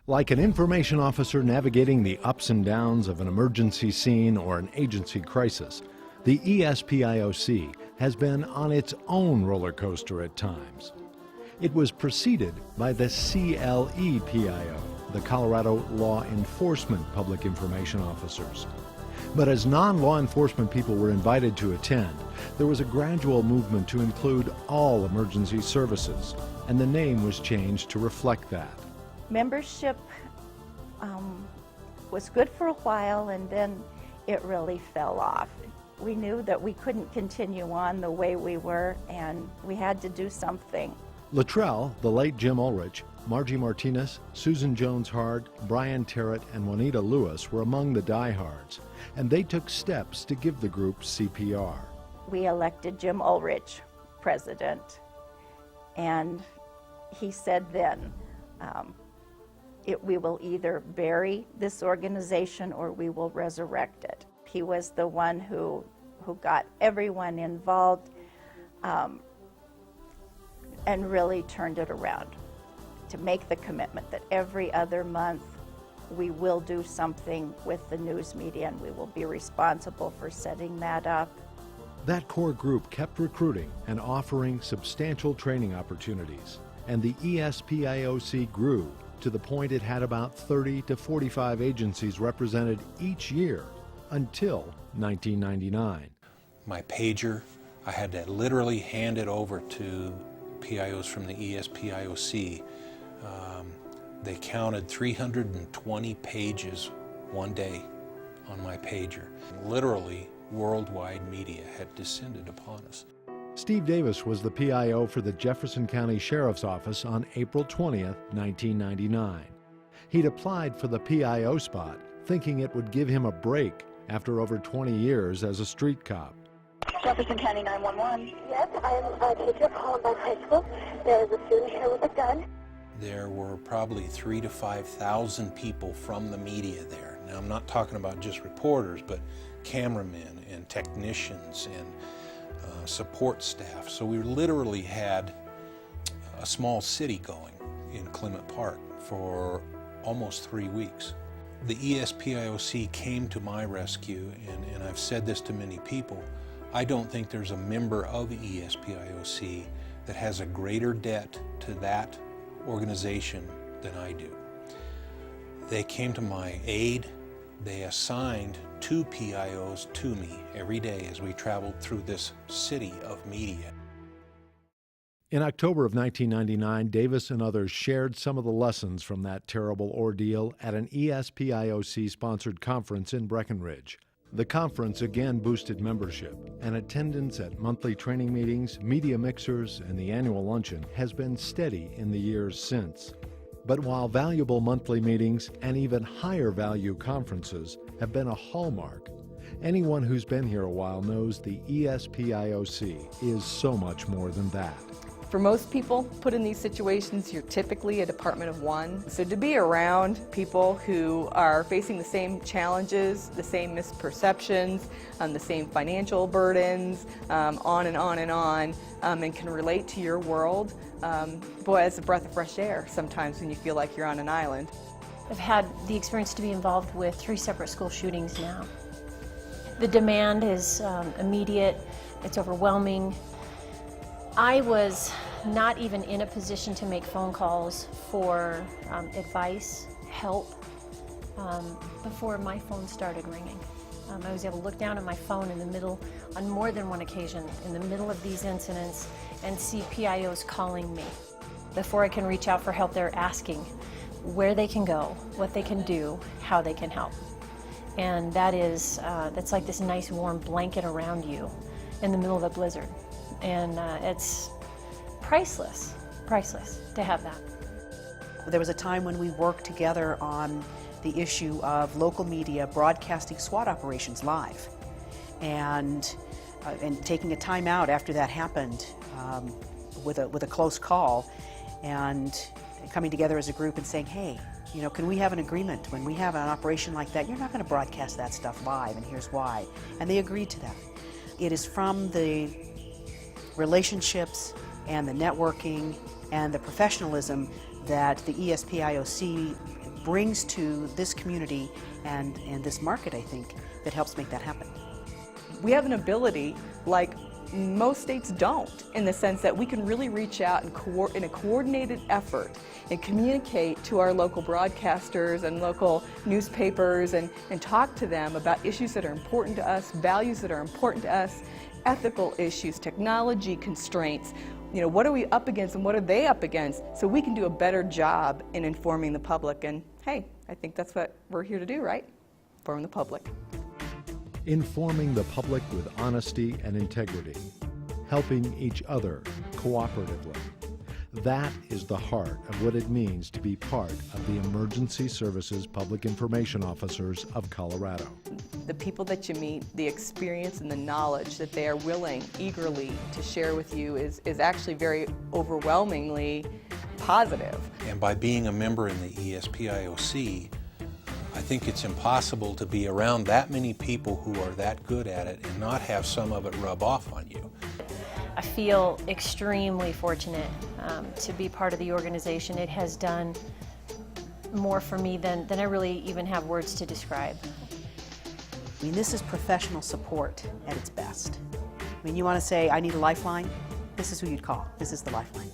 Like an information officer navigating the ups and downs of an emergency scene or an agency crisis, the ESPIOC has been on its own roller coaster at times. It was preceded by the CLEPIO, the Colorado Law Enforcement Public Information Officers. But as non-law enforcement people were invited to attend, there was a gradual movement to include all emergency services, and the name was changed to reflect that. Membership was good for a while, and then it really fell off. We knew that we couldn't continue on the way we were, and we had to do something. Luttrell, the late Jim Ulrich, Margie Martinez, Susan Jones-Hard, Brian Terrett, and Juanita Lewis were among the diehards, and they took steps to give the group CPR. We elected Jim Ulrich president, and he said then, we will either bury this organization or we will resurrect it. He was the one who got everyone involved and really turned it around to make the commitment that every other month we will do something with the news media, and we will be responsible for setting that up. That core group kept recruiting and offering substantial training opportunities, and the ESPIOC grew to the point it had about 30 to 45 agencies represented each year until 1999. My pager, I had to literally hand it over to PIOs from the ESPIOC. They counted 320 pages one day on my pager. Literally, worldwide media had descended upon us. Steve Davis was the PIO for the Jefferson County Sheriff's Office on April 20th, 1999. He'd applied for the PIO spot, thinking it would give him a break after over 20 years as a street cop. Jefferson County 911. Yes, I am a teacher at Columbine High School. There is a student here with a gun. There were probably 3,000 to 5,000 people from the media there. Now, I'm not talking about just reporters, but cameramen and technicians and support staff. So we literally had a small city going in Clement Park for almost 3 weeks. The ESPIOC came to my rescue, and I've said this to many people. I don't think there's a member of the ESPIOC that has a greater debt to that organization than I do. They came to my aid. They assigned 2 PIOs to me every day as we traveled through this city of media. In October of 1999, Davis and others shared some of the lessons from that terrible ordeal at an ESPIOC-sponsored conference in Breckenridge. The conference again boosted membership, and attendance at monthly training meetings, media mixers, and the annual luncheon has been steady in the years since. But while valuable monthly meetings and even higher value conferences have been a hallmark, anyone who's been here a while knows the ESPIOC is so much more than that. For most people put in these situations, you're typically a department of one. So to be around people who are facing the same challenges, the same misperceptions, the same financial burdens, on and on and on, and can relate to your world, boy, it's a breath of fresh air sometimes when you feel like you're on an island. I've had the experience to be involved with 3 separate school shootings now. The demand is immediate, it's overwhelming. I was not even in a position to make phone calls for advice, help, before my phone started ringing. I was able to look down at my phone in the middle, on more than one occasion, in the middle of these incidents, and see PIOs calling me. Before I can reach out for help, they're asking where they can go, what they can do, how they can help. And that is, that's like this nice warm blanket around you in the middle of a blizzard. And it's priceless to have that. There was a time when we worked together on the issue of local media broadcasting SWAT operations live, and taking a time out after that happened with a close call, and coming together as a group and saying, hey, you know, can we have an agreement when we have an operation like that? You're not going to broadcast that stuff live, and here's why. And they agreed to that. It is from the relationships and the networking and the professionalism that the ESPIOC brings to this community and this market, I think, that helps make that happen. We have an ability like most states don't, in the sense that we can really reach out and in a coordinated effort and communicate to our local broadcasters and local newspapers and talk to them about issues that are important to us, values that are important to us, ethical issues, technology constraints. You know, what are we up against and what are they up against, so we can do a better job in informing the public. And hey, I think that's what we're here to do, right? Inform the public. Informing the public with honesty and integrity, helping each other cooperatively. That is the heart of what it means to be part of the Emergency Services Public Information Officers of Colorado. The people that you meet, the experience and the knowledge that they are willing, eagerly to share with you is actually very overwhelmingly positive. And by being a member in the ESPIOC, I think it's impossible to be around that many people who are that good at it and not have some of it rub off on you. I feel extremely fortunate to be part of the organization. It has done more for me than I really even have words to describe. I mean, this is professional support at its best. I mean, you want to say, I need a lifeline? This is who you'd call. This is the lifeline.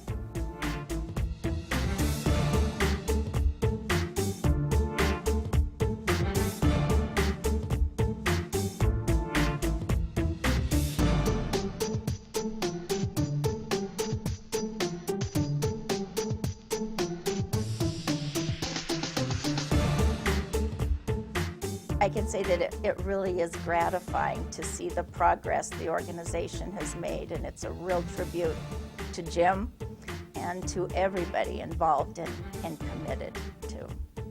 I can say that it really is gratifying to see the progress the organization has made, and it's a real tribute to Jim and to everybody involved and committed to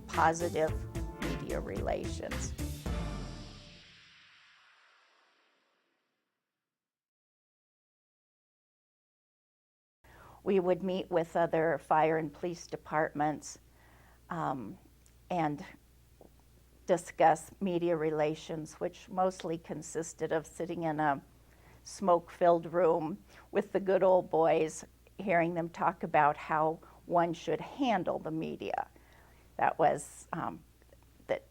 positive media relations. We would meet with other fire and police departments and discuss media relations, which mostly consisted of sitting in a smoke-filled room with the good old boys, hearing them talk about how one should handle the media. That was, that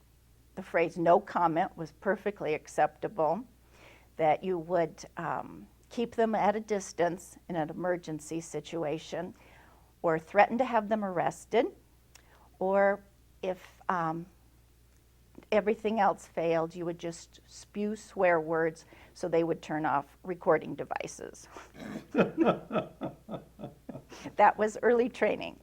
the phrase no comment was perfectly acceptable, that you would keep them at a distance in an emergency situation, or threaten to have them arrested, or if everything else failed, you would just spew swear words so they would turn off recording devices. That was early training.